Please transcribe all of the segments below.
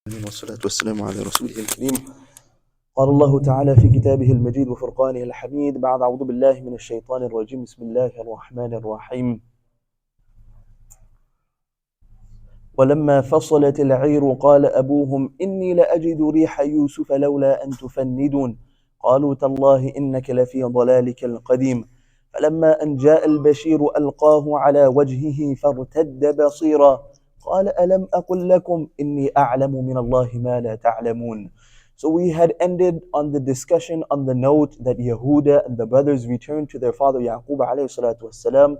والصلاة والسلام على رسوله الكريم. قال الله تعالى في كتابه المجيد وفرقانه الحميد بعد أعوذ بالله من الشيطان الرجيم بسم الله الرحمن الرحيم. ولما فصلت العير قال أبوهم إني لأجد ريح يوسف لولا أن تفندون قالوا تالله إنك لفي ضلالك القديم فلما أن جاء البشير ألقاه على وجهه فارتد بصيرا قال ألم أقل لكم إني أعلم من الله ما لا تعلمون. So we had ended on the discussion on the note that Yehuda and the brothers returned to their father Yaqub alayhi salatu wassalam,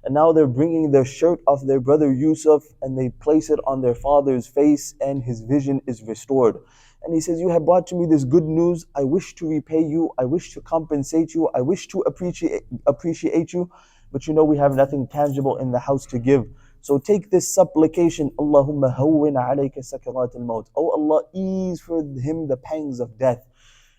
and now they're bringing the shirt of their brother Yusuf and they place it on their father's face and his vision is restored. And he says, you have brought to me this good news. I wish to repay you. I wish to compensate you. I wish to appreciate you. But you know we have nothing tangible in the house to give. So take this supplication, Allahumma hawwin alayka sakarat al-maut. Oh Allah, ease for him the pangs of death.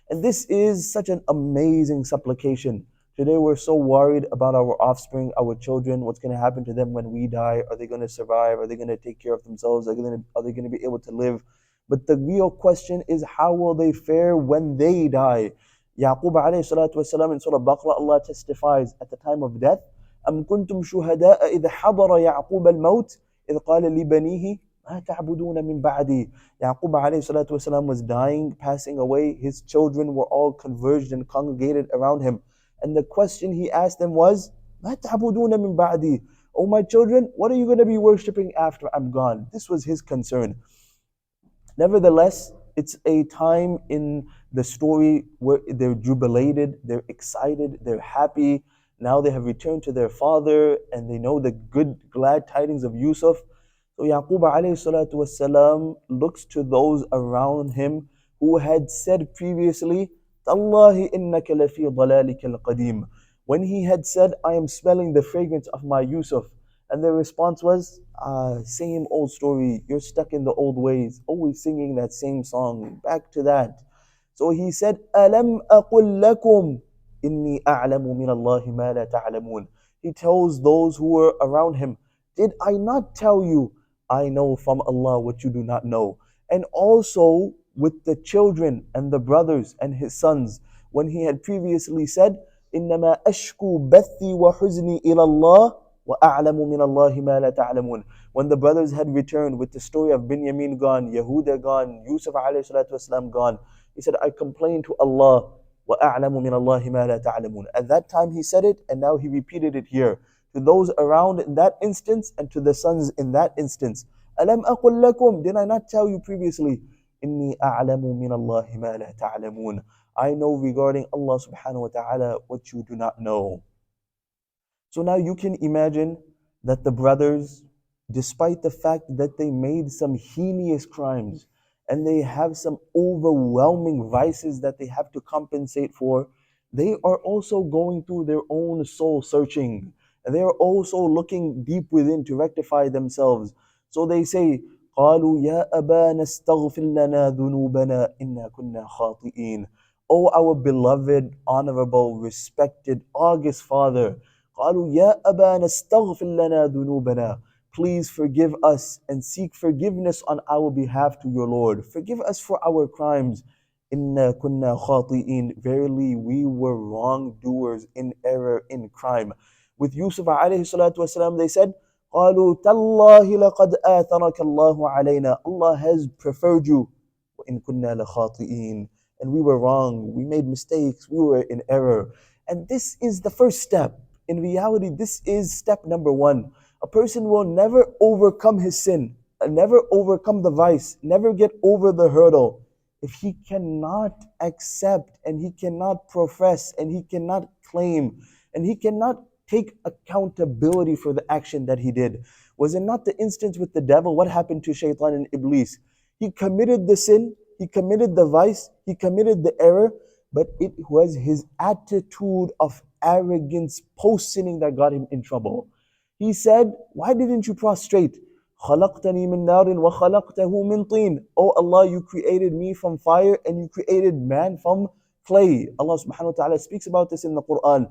And this is such an amazing supplication. Today we're so worried about our offspring, our children, what's going to happen to them when we die. Are they going to survive? Are they going to take care of themselves? Are they going to be able to live? But the real question is, how will they fare when they die? Yaqub alayhi salatu wasalam in Surah Baqarah, Allah testifies at the time of death, أَمْ كُنْتُمْ شُهَدَاءَ إِذْ حَضَرَ يَعْقُوبَ الْمَوْتِ إِذْ قَالَ لِبَنِيهِ مَا تَعْبُدُونَ مِنْ بَعْدِي. Yaqub alayhi salatu wasalam was dying, passing away. His children were all converged and congregated around him. And the question he asked them was, مَا تَعْبُدُونَ مِنْ بَعْدِي. Oh my children, what are you going to be worshipping after I'm gone? This was his concern. Nevertheless, it's a time in the story where they're jubilated, they're excited, they're happy. Now they have returned to their father and they know the good, glad tidings of Yusuf. So Yaqub alayhi salatu wasalam looks to those around him who had said previously, Tallahi innaka lafi dalalika al-qadim. When he had said, I am smelling the fragrance of my Yusuf. And their response was, same old story, you're stuck in the old ways, always singing that same song, back to that. So he said, Alam aqul lakum inni a'lamu min Allahi ma la ta'lamun. He tells those who were around him, did I not tell you, I know from Allah what you do not know. And also with the children and the brothers and his sons, when he had previously said, إنما أشكو بثي وحزني إلى الله وأعلم من الله ما لا تعلمون. When the brothers had returned with the story of Binyamin gone, Yehuda gone, Yusuf alayhi salatu wasalam gone, he said, I complain to Allah, وأعلم من الله ما لا تعلمون. At that time he said it, and now he repeated it here to those around in that instance and to the sons in that instance. ألم أقل لكم, did I not tell you previously, إني أعلم من الله ما لا تعلمون. I know regarding Allah subhanahu wa ta'ala what you do not know. So now you can imagine that the brothers, despite the fact that they made some heinous crimes and they have some overwhelming vices that they have to compensate for, they are also going through their own soul searching. And they are also looking deep within to rectify themselves. So they say, قالوا يا أبانا استغفر لنا ذنوبنا إنا كنا خاطئين. O our beloved, honorable, respected, august father, قالوا يا أبانا استغفر لنا ذنوبنا. Please forgive us and seek forgiveness on our behalf to your Lord. Forgive us for our crimes. إنا كنا خاطئين. Verily we were wrongdoers in error, in crime. With Yusuf alayhi salatu wasalam, they said, قالوا تالله لقد آثرك الله علينا. Allah has preferred you. وإن كنا لخاطئين. And we were wrong, we made mistakes, we were in error. And this is the first step. In reality, this is step number one. A person will never overcome his sin, never overcome the vice, never get over the hurdle, if he cannot accept and he cannot profess and he cannot claim and he cannot take accountability for the action that he did. Was it not the instance with the devil? What happened to Shaitan and Iblis? He committed the sin, he committed the vice, he committed the error, but it was his attitude of arrogance post-sinning that got him in trouble. He said, why didn't you prostrate? خَلَقْتَنِي مِن نَارٍ وَخَلَقْتَهُ مِن طِينٍ. Oh Allah, you created me from fire and you created man from clay. Allah subhanahu wa ta'ala speaks about this in the Quran.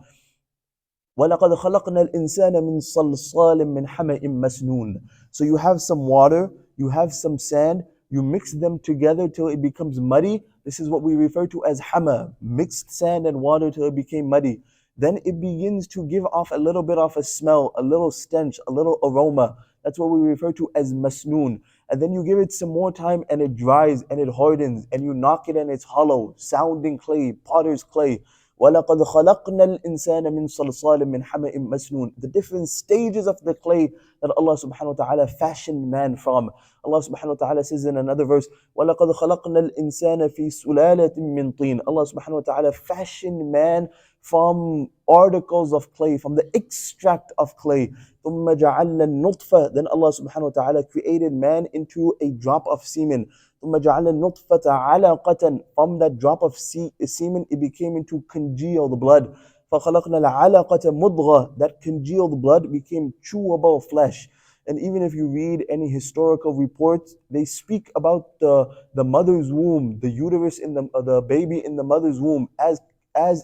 وَلَقَدْ خَلَقْنَا الْإِنسَانَ مِنْ صَلْصَالٍ مِنْ حَمَإٍ مَسْنُونٍ. So you have some water, you have some sand, You mix them together till it becomes muddy. This is what we refer to as hama, mixed sand and water till it became muddy. Then it begins to give off a little bit of a smell, a little stench, a little aroma. That's what we refer to as masnoon. And then you give it some more time and it dries and it hardens and you knock it and it's hollow, sounding clay, potter's clay. وَلَقَدْ خَلَقْنَا الْإِنسَانَ مِنْ صَلْصَالٍ مِنْ حَمَإٍ مَسْنُونٍ. The different stages of the clay that Allah subhanahu wa ta'ala fashioned man from. Allah subhanahu wa ta'ala says in another verse, وَلَقَدْ خَلَقْنَا الْإِنسَانَ فِي سُلَالَةٍ مِّن طِينٍ. Allah subhanahu wa ta'ala fashioned man from articles of clay, from the extract of clay. ثُمَّ جَعَلْنَا النُّطْفَةَ. Then Allah subhanahu wa ta'ala created man into a drop of semen. ثُمَّ جَعَلْنَا النُّطْفَةَ عَلَقَةً. From that drop of semen, it became into congealed blood. فَخَلَقْنَا الْعَلَقَةَ مُضْغَةً. That congealed blood became chewable flesh. And even if you read any historical reports, they speak about the mother's womb, the uterus in the baby in the mother's womb as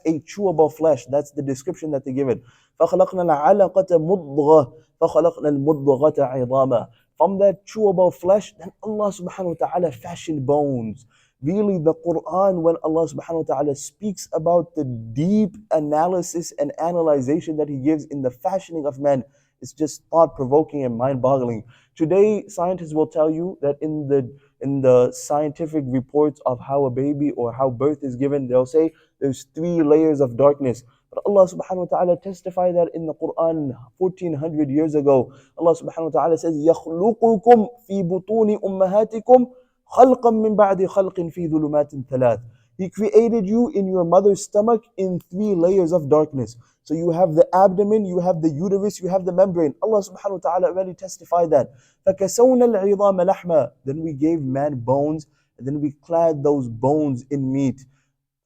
a chewable flesh. That's the description that they give it. فَخَلَقْنَا الْعَلَقَةَ مُضْغَةً فَخَلَقْنَا الْمُضْغَةَ عِظَامًا. From that chewable flesh, then Allah subhanahu wa ta'ala fashioned bones. Really, the Quran, when Allah subhanahu wa ta'ala speaks about the deep analysis and analyzation that He gives in the fashioning of man, it's just thought-provoking and mind-boggling. Today, scientists will tell you that in the scientific reports of how a baby or how birth is given, they'll say there's 3 layers of darkness. But Allah subhanahu wa ta'ala testified that in the Quran 1400 years ago. Allah subhanahu wa ta'ala says, يَخْلُقُكُمْ فِي بُطُونِ أُمَّهَاتِكُمْ خَلْقًا مِّن بَعْدِ خَلْقٍ فِي ظُلُمَاتٍ ثَلَاثٍ. He created you in your mother's stomach in 3 layers of darkness. So you have the abdomen, you have the uterus, you have the membrane. Allah subhanahu wa ta'ala already testified that. فَكَسَوْنَا الْعِظَامَ لَحْمًا. Then we gave man bones, and then we clad those bones in meat.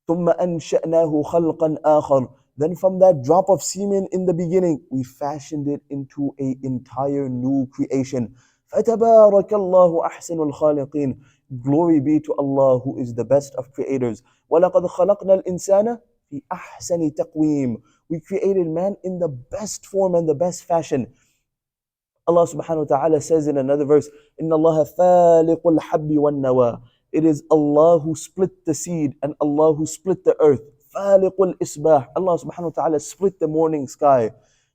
ثُمَّ أَنشَأْنَاهُ خَلْقًا آخَرَ. Then from that drop of semen in the beginning, we fashioned it into an entire new creation. فَتَبَارَكَ اللَّهُ أَحْسَنُ الْخَالِقِينَ. Glory be to Allah who is the best of creators. وَلَقَدْ خَلَقْنَا الْإِنسَانَ فِي أَحْسَنِ تَقْوِيمٍ. We created man in the best form and the best fashion. Allah subhanahu wa ta'ala says in another verse, إِنَّ اللَّهَ فَالِقُ الْحَبِّ وَالنَّوَى. It is Allah who split the seed and Allah who split the earth. فَالِقُ الْإِصْبَاحِ. Allah subhanahu wa ta'ala split the morning sky.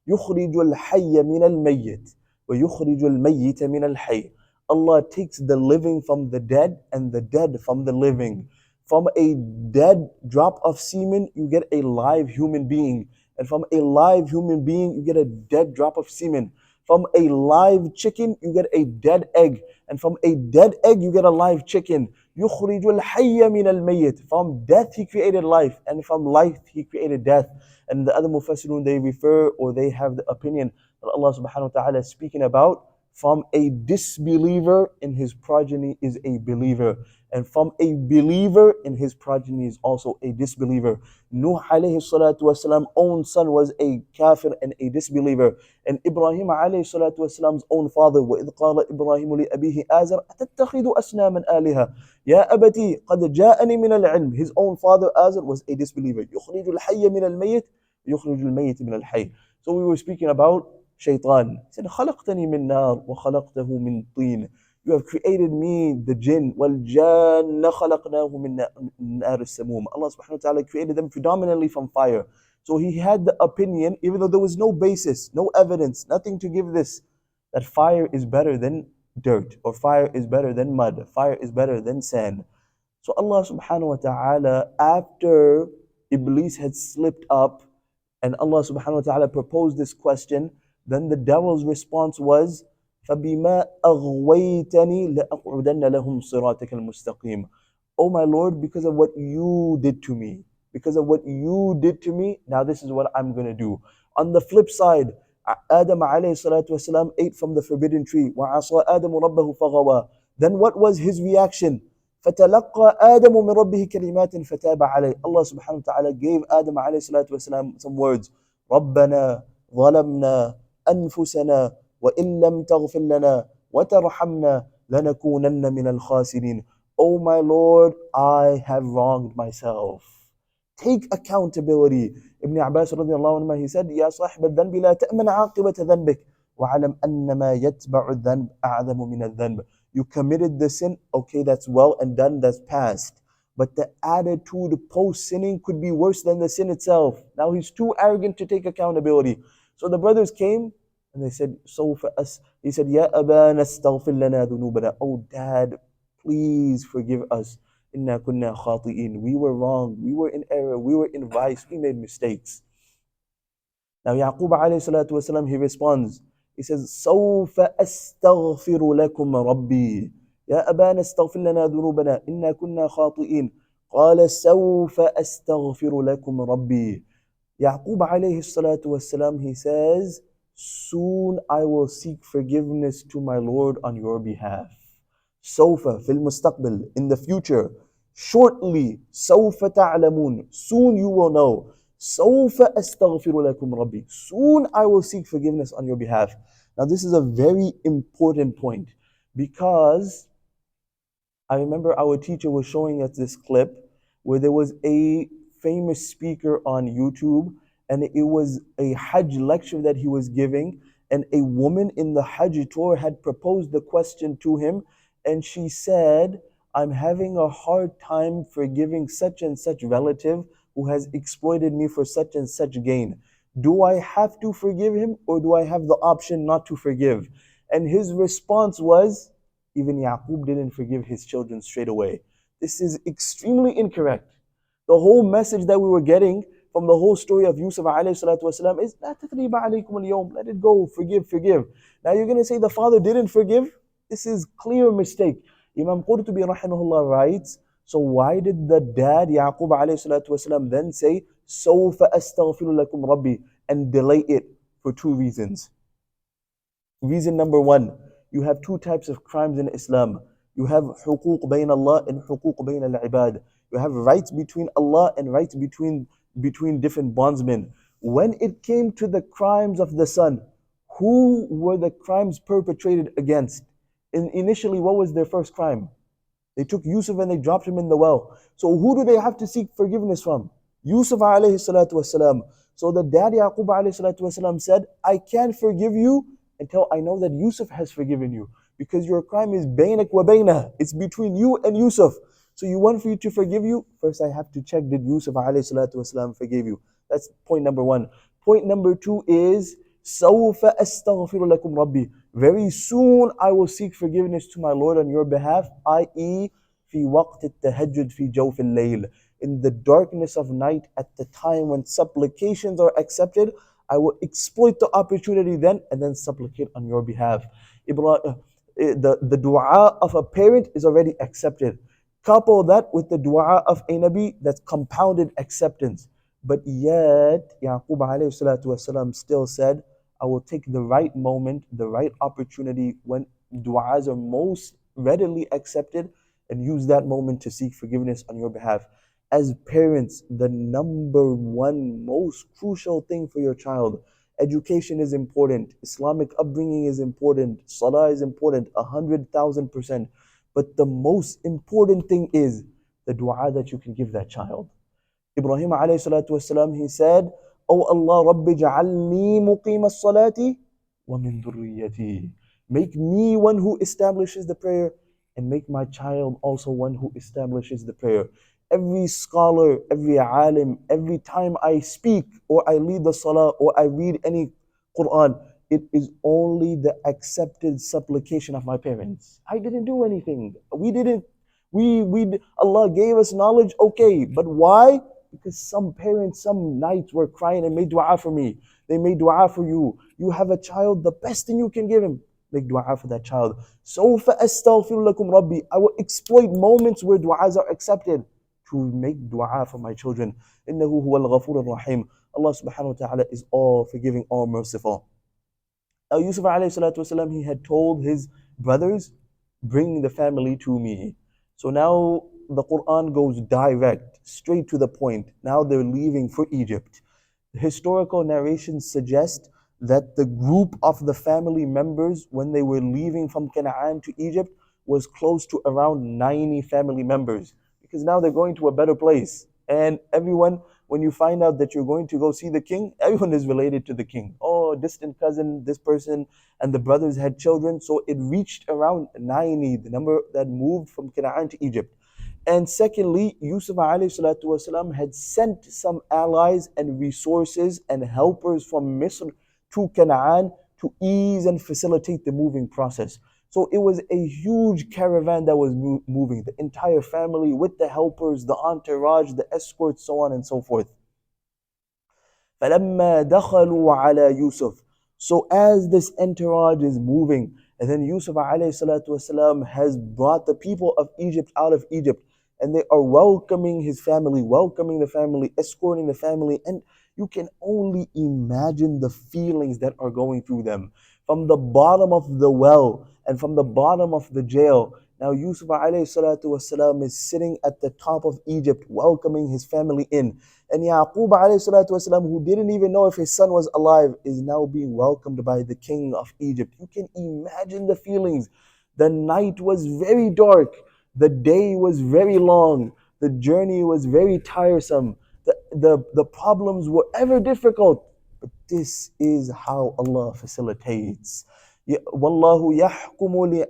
يُخْرِجُ الْحَيَّ مِنَ الْمَيِّتِ وَيُخْرِجُ الْمَيِّتَ مِنَ الْحَيِّ. Allah takes the living from the dead and the dead from the living. From a dead drop of semen, you get a live human being. And from a live human being, you get a dead drop of semen. From a live chicken, you get a dead egg. And from a dead egg, you get a live chicken. يُخْرِجُ الْحَيَّ مِنَ الْمَيِّتِ. From death, He created life. And from life, He created death. And the other mufassirun, they refer or they have the opinion that Allah subhanahu wa ta'ala is speaking about from a disbeliever in his progeny is a believer. And from a believer in his progeny is also a disbeliever. Nuh alayhi salatu wasalam's own son was a kafir and a disbeliever. And Ibrahim alayhi salatu wasalam's own father, وَإِذْ قَالَ إِبْرَاهِيمُ لِأَبِيهِ آزَرَ أَتَتَّخِذُ أَصْنَامًا آلِهَةً يَا أَبَتِي قَدْ جَاءَنِي مِنَ الْعِلْمِ. His own father Azar was a disbeliever. يُخْرِجُ الْحَيَّ مِنَ الْمَيِّتِ يُخْرِجُ الْمَيِّتِ مِنَ الْحَيِّ. So we were speaking about Shaitan. He said, خَلَقْتَنِي مِن نَارٍ وَخَلَقْتَهُ مِن طِينٍ. You have created me, the jinn, وَالْجَانَّ خَلَقْنَاهُ مِن نَارِ السَّمُومِ. Allah subhanahu wa ta'ala created them predominantly from fire. So he had the opinion, even though there was no basis, no evidence, nothing to give this, that fire is better than dirt, or fire is better than mud, fire is better than sand. So Allah subhanahu wa ta'ala, after Iblis had slipped up, and Allah subhanahu wa ta'ala proposed this question, then the devil's response was, فَبِمَا أَغْوَيْتَنِي لَأَقْعُدَنَّ لَهُمْ صِرَاطِكَ الْمُسْتَقِيمِ. Oh my Lord, because of what you did to me, because of what you did to me, now this is what I'm going to do. On the flip side, Adam alayhi salatu wasalam ate from the forbidden tree. وَعَصَى آدَمُ رَبَّهُ فَغَوَى. Then what was his reaction? فَتَلَقَّى آدَمُ مِنْ رَبِّهِ كَلِمَاتٍ فَتَابَ عَلَيْهِ. Allah subhanahu wa ta'ala gave Adam alayhi salatu wasalam some words. رَبَّنَا ظَلَمْنَا أَنفُسَنَا وَإِن لَمْ تَغْفِرْ لَنَا وَتَرْحَمْنَا لَنَكُونَنَّ مِنَ الْخَاسِرِينَ. Oh my Lord, I have wronged myself. Take accountability. Ibn Abbas radiallahu anhu, he said, يا صاحب الذنب لا تأمن عاقبة ذنبك وعلم أن ما يتبع الذنب أعظم من الذنب. You committed the sin, okay, that's well and done, that's past. But the attitude post sinning could be worse than the sin itself. Now he's too arrogant to take accountability. So the brothers came and they said, so for us, he said, Ya abana astaghfir lana dhunubana. Oh dad, please forgive us. Inna kunna khati'in. We were wrong. We were in error. We were in vice. We made mistakes. Now Yaqub alayhi salatu wasalam, he responds. He says, سوف أستغفر لكم ربي يا أبانا استغفر لنا ذنوبنا إنا كنا خاطئين قال سوف أستغفر لكم ربي. Yaqub alayhi salatu wasalam, he says, soon I will seek forgiveness to my Lord on your behalf. Sawfa fil mustaqbil, in the future. Shortly, sawfa ta'lamun, soon you will know. Sawfa astaghfiru lakum rabbi, soon I will seek forgiveness on your behalf. Now this is a very important point, because I remember our teacher was showing us this clip where there was a famous speaker on YouTube, and it was a Hajj lecture that he was giving, and a woman in the Hajj tour had proposed the question to him, and she said, I'm having a hard time forgiving such and such relative who has exploited me for such and such gain. Do I have to forgive him, or do I have the option not to forgive? And his response was, even Yaqub didn't forgive his children straight away. This is extremely incorrect. The whole message that we were getting from the whole story of Yusuf alayhi salatu wasalam is, لا تثريب عليكم اليوم, let it go, forgive, forgive. Now you're going to say the father didn't forgive? This is clear mistake. Imam Qurtubi rahimahullah writes, so why did the dad Yaqub alayhi salatu wasalam then say, سوف أستغفر لكم ربي, and delay it for two reasons. Reason number one, you have two types of crimes in Islam. You have حقوق بين Allah and حقوق بين العباد. You have rights between Allah and rights between different bondsmen. When it came to the crimes of the son, who were the crimes perpetrated against? Initially, what was their first crime? They took Yusuf and they dropped him in the well. So who do they have to seek forgiveness from? Yusuf alayhi salatu wasalam. So the dad Yaqub alayhi salatu wasalam said, I can't forgive you until I know that Yusuf has forgiven you. Because your crime is bainak wa bainah. It's between you and Yusuf. So you want for you to forgive you? First I have to check, did Yusuf alayhi salatu wasalam forgive you? That's point number one. Point number two is, سَوْفَ أَسْتَغْفِرُ لَكُمْ رَبِّي. Very soon I will seek forgiveness to my Lord on your behalf, i.e. في وقت التهجد في جوف الليل. In the darkness of night, at the time when supplications are accepted, I will exploit the opportunity then and then supplicate on your behalf. The dua of a parent is already accepted. Couple that with the dua of a Nabi, that's compounded acceptance. But yet, Yaqub alayhi salatu wasalam still said, I will take the right moment, the right opportunity when du'as are most readily accepted, and use that moment to seek forgiveness on your behalf. As parents, the number one most crucial thing for your child, education is important, Islamic upbringing is important, salah is important, 100,000%. But the most important thing is the dua that you can give that child. Ibrahim alayhi salatu wasalam, he said, Oh Allah, Rabbi ja'alni muqim as-salati wa min dhurriyyati. Make me one who establishes the prayer, and make my child also one who establishes the prayer. Every scholar, every alim, every time I speak or I lead the salah or I read any Quran, it is only the accepted supplication of my parents. I didn't do anything. Allah gave us knowledge, okay, but why? Because some parents, some nights were crying and made dua for me. They made dua for you. You have a child, the best thing you can give him, make dua for that child. سَوْفَ أَسْتَغْفِرُ لَكُمْ رَبِّي. I will exploit moments where duas are accepted to make dua for my children. إِنَّهُ هُوَ الْغَفُورُ الرَّحِيمُ. Allah subhanahu wa ta'ala is all forgiving, all merciful. Now Yusuf alayhi salatu wasalam, he had told his brothers, bring the family to me. So now the Quran goes direct, straight to the point. Now they're leaving for Egypt. The historical narrations suggest that the group of the family members, when they were leaving from Canaan to Egypt, was close to around 90 family members. Because now they're going to a better place. And everyone, when you find out that you're going to go see the king, everyone is related to the king. Oh, a distant cousin, this person and the brothers had children. So it reached around 90, the number that moved from Canaan to Egypt. And secondly, Yusuf alayhi salatu wasalam had sent some allies and resources and helpers from Misr to Canaan to ease and facilitate the moving process. So it was a huge caravan that was moving, the entire family with the helpers, the entourage, the escorts, so on and so forth. فَلَمَّا دَخَلُوا عَلَى يُوسُف. So as this entourage is moving, and then Yusuf alayhi salatu wasalam has brought the people of Egypt out of Egypt, and they are welcoming his family, welcoming the family, escorting the family, and you can only imagine the feelings that are going through them. From the bottom of the well and from the bottom of the jail, now Yusuf alayhi salatu wasalam is sitting at the top of Egypt, welcoming his family in. And Yaqub alayhi salatu wasalam, who didn't even know if his son was alive, is now being welcomed by the king of Egypt. You can imagine the feelings. The night was very dark. The day was very long. The journey was very tiresome. The problems were ever difficult. But this is how Allah facilitates. Wallahu yahkumu li,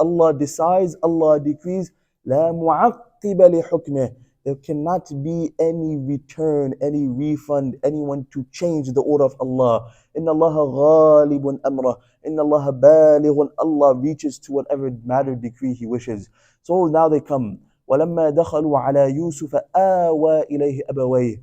Allah decides, Allah decrees. La mu'aqqiba li hukmih. There cannot be any return, any refund, anyone to change the order of Allah. Inna Allah ghalibun amrah. Inna Allah balighun. Allah reaches to whatever matter decree He wishes. So now they come. وَلَمَّا دَخَلُوا عَلَى يُوسُفَ آوَى إِلَيْهِ أَبَوَيْهِ.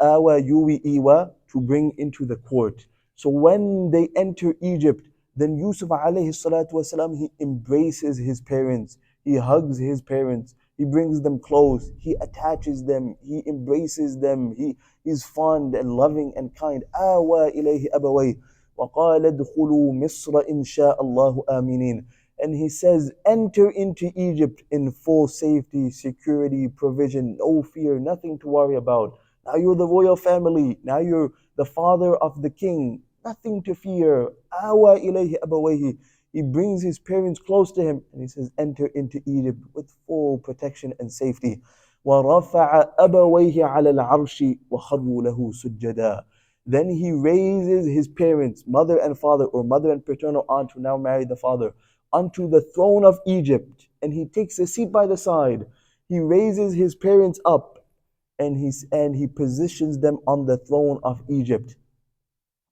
Awa, yuwi, iwa, to bring into the court. So when they enter Egypt, then Yusuf alayhi salatu wasalam, he embraces his parents, he hugs his parents, he brings them close, he attaches them, he embraces them, he is fond and loving and kind. Awa ilayhi abaway. وَقَالَ ادْخُلُوا مِصْرَ إِنْ شَاءَ اللَّهُ آمِنِينَ. And he says, enter into Egypt in full safety, security, provision, no fear, nothing to worry about. Now you're the royal family. Now you're the father of the king. Nothing to fear. Awa ilayhi abawayhi. He brings his parents close to him and he says, enter into Egypt with full protection and safety. وَرَفَعَ أَبَوَيْهِ عَلَى الْعَرْشِ وَخَرُّوا لَهُ سُجَّدًا. Then he raises his parents, mother and father, or mother and paternal aunt who now married the father, onto the throne of Egypt. And he takes a seat by the side. He raises his parents up and he positions them on the throne of Egypt.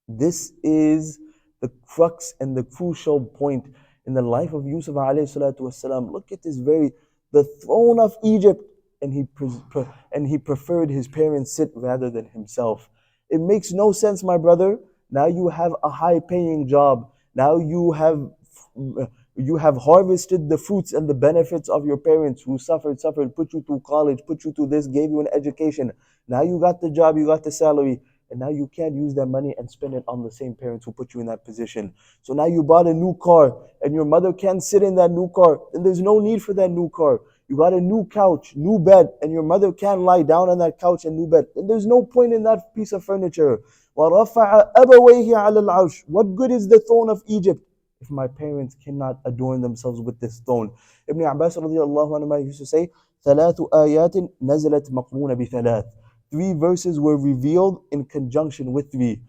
This is the crux and the crucial point in the life of Yusuf alayhi salatu wasalam. Look at this the throne of Egypt, and he preferred his parents sit rather than himself. It makes no sense, my brother. Now you have a high-paying job. Now you have harvested the fruits and the benefits of your parents who suffered, put you through college, put you through this, gave you an education. Now you got the job, you got the salary, and now you can't use that money and spend it on the same parents who put you in that position. So now you bought a new car, and your mother can't sit in that new car, and there's no need for that new car. You got a new couch, new bed, and your mother can't lie down on that couch and new bed, and there's no point in that piece of furniture. وَرَفَعَ أَبَوَيْهِ عَلَى الْعَرْشِ. What good is the throne of Egypt if my parents cannot adorn themselves with this throne? Ibn Abbas radiallahu anhu used to say, ثَلَاثُ آيَاتٍ نَزَلَتْ مَقْرُونَ بِثَلَاثٍ. 3 verses were revealed in conjunction with 3.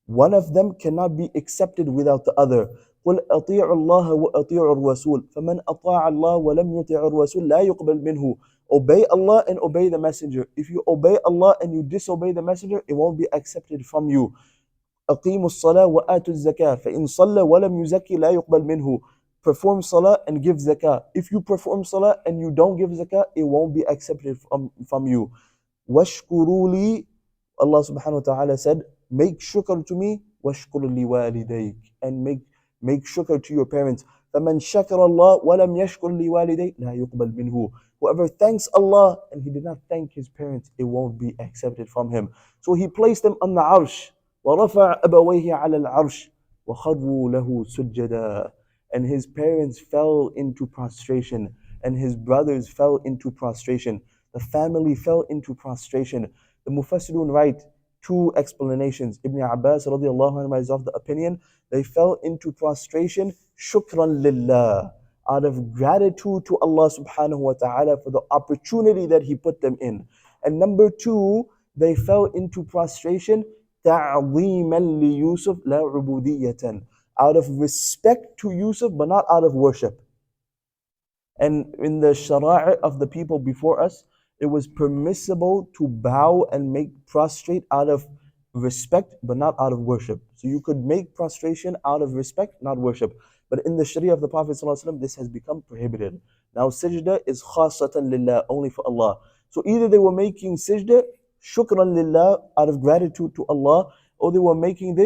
One of them cannot be accepted without the other. قُلْ أَطِيعُوا اللَّهَ وَأَطِيعُوا الرَّسُولَ فَمَنْ أَطَاعَ اللَّهَ وَلَمْ يُطِعِ الرَّسُولَ لَا يُقْبَلْ مِنْهُ. Obey Allah and obey the messenger. If you obey Allah and you disobey the messenger, it won't be accepted from you. أقيموا الصلاة وآتوا الزكاة فإن صلى ولم يزكي لا يقبل منه. Perform salah and give zakah. If you perform salah and you don't give zakah, it won't be accepted from you. وَاشْكُرُوا لِي. Allah subhanahu wa ta'ala said, make shukr to me, وَاشْكُرُ لِوَالِدَيْكَ, and make shukr to your parents. فَمَنْ شَكَرَ اللَّهِ وَلَمْ يَشْكُرْ لِوَالِدَيْهِ لَا يُقْبَلْ مِنْهُ. Whoever thanks Allah and he did not thank his parents, it won't be accepted from him. So he placed them on the arsh. وَرَفَعَ أَبَوَيْهِ عَلَى الْعَرْشِ وَخَرُّوا لَهُ سُجَّدًا. And his parents fell into prostration, and his brothers fell into prostration. The family fell into prostration. The Mufassirun write 2 explanations. Ibn Abbas radiallahu anhu is of the opinion they fell into prostration shukran lillah, out of gratitude to Allah subhanahu wa ta'ala for the opportunity that He put them in. And number 2, they fell into prostration تعظيما ليوسف لا عبودية. Out of respect to Yusuf, but not out of worship. And in the shara'i of the people before us, it was permissible to bow and make prostrate out of respect, but not out of worship. So you could make prostration out of respect, not worship. But in the sharia of the Prophet ﷺ, this has become prohibited. Now sajda is khasatan lillah, only for Allah. So either they were making sajda, shukran lillah, out of gratitude to Allah, or they were making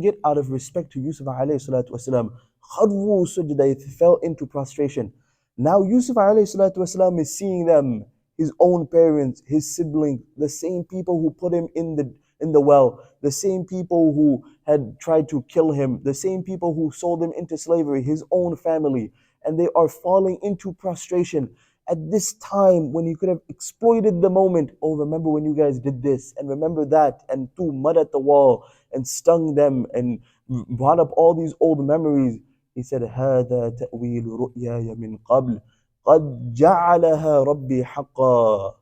it out of respect to Yusuf alayhi salatu wasalam. Kharwu sajda, they fell into prostration. Now Yusuf alayhi salatu wasalam is seeing them, his own parents, his siblings, the same people who put him in the well, the same people who had tried to kill him, the same people who sold him into slavery, his own family, and they are falling into prostration. At this time, when he could have exploited the moment, oh, remember when you guys did this, and remember that, and threw mud at the wall, and stung them, and brought up all these old memories. He said, هذا تأويل رؤياي من قبل قد جعلها ربي حقا.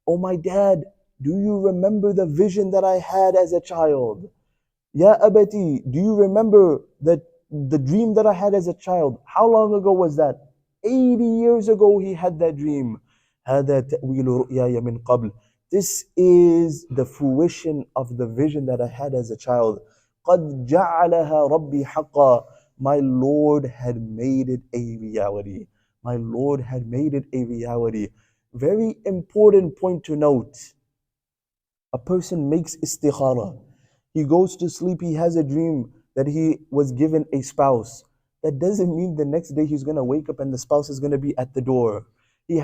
Oh my dad, do you remember the vision that I had as a child? Ya abati, do you remember the dream that I had as a child? How long ago was that? 80 years ago he had that dream. هذا تأويل رؤياي من قبل. This is the fruition of the vision that I had as a child. قد جعلها ربي حقا. My Lord had made it a reality. My Lord had made it a reality. Very important point to note. A person makes istikhara. He goes to sleep, he has a dream that he was given a spouse. That doesn't mean the next day he's gonna wake up and the spouse is gonna be at the door. He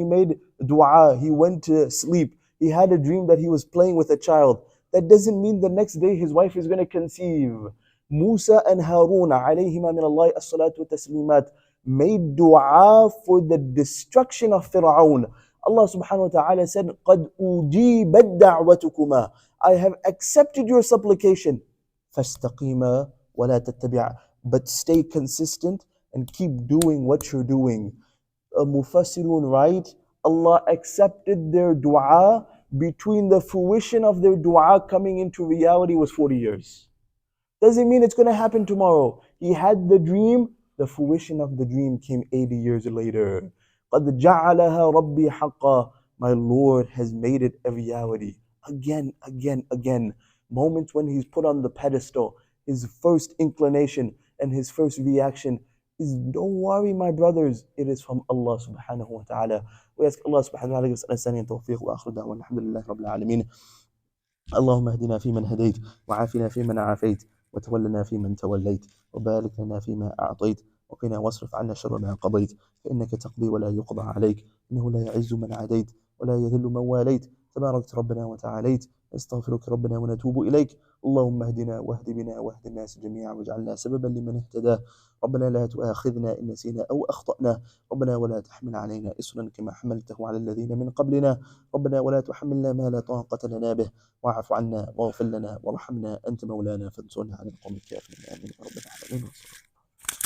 made dua, he went to sleep, he had a dream that he was playing with a child. That doesn't mean the next day his wife is gonna conceive. Musa and Harun alayhima min Allah as-salatu wa taslimat made dua for the destruction of Fir'aun. Allah subhanahu wa ta'ala said, قَدْ أُجِيبَتْ دَعْوَتُكُمَا. I have accepted your supplication. فَاسْتَقِيمَا وَلَا تَتَّبِعَ. But stay consistent and keep doing what you're doing. Mufassirun write, Allah accepted their dua. Between the fruition of their dua coming into reality was 40 years. Doesn't mean it's going to happen tomorrow. He had the dream, the fruition of the dream came 80 years later. قَدْ جَعَلَهَا رَبِّي حَقًّا. My Lord has made it a reality. Again, again, again. Moments when he's put on the pedestal, his first inclination and his first reaction is, don't worry my brothers, it is from Allah subhanahu wa ta'ala. We ask Allah subhanahu wa ta'ala to give us an tawfiq wa akhiru da'wan alhamdulillahi rabbil alameen. اللهم اهدنا فيمن هديت وعافنا فيمن عافيت وتولنا فيمن توليت وبارك لنا فيما أعطيت وقنا واصرف عنا شر ما قضيت فإنك تقضي ولا يقضى عليك إنه لا يعز من عاديت ولا يذل من واليت تباركت ربنا وتعاليت نستغفرك ربنا ونتوب إليك اللهم اهدنا واهد بنا واهد الناس جميعا واجعلنا سببا لمن اهتدى ربنا لا تؤاخذنا إن نسينا أو أخطأنا ربنا ولا تحمل علينا إصرا كما حملته على الذين من قبلنا ربنا ولا تحملنا ما لا طاقة لنا به واعف عنا واغفر لنا وارحمنا أنت مولانا فانصرنا على القوم الكافرين آمين يا رب العالمين.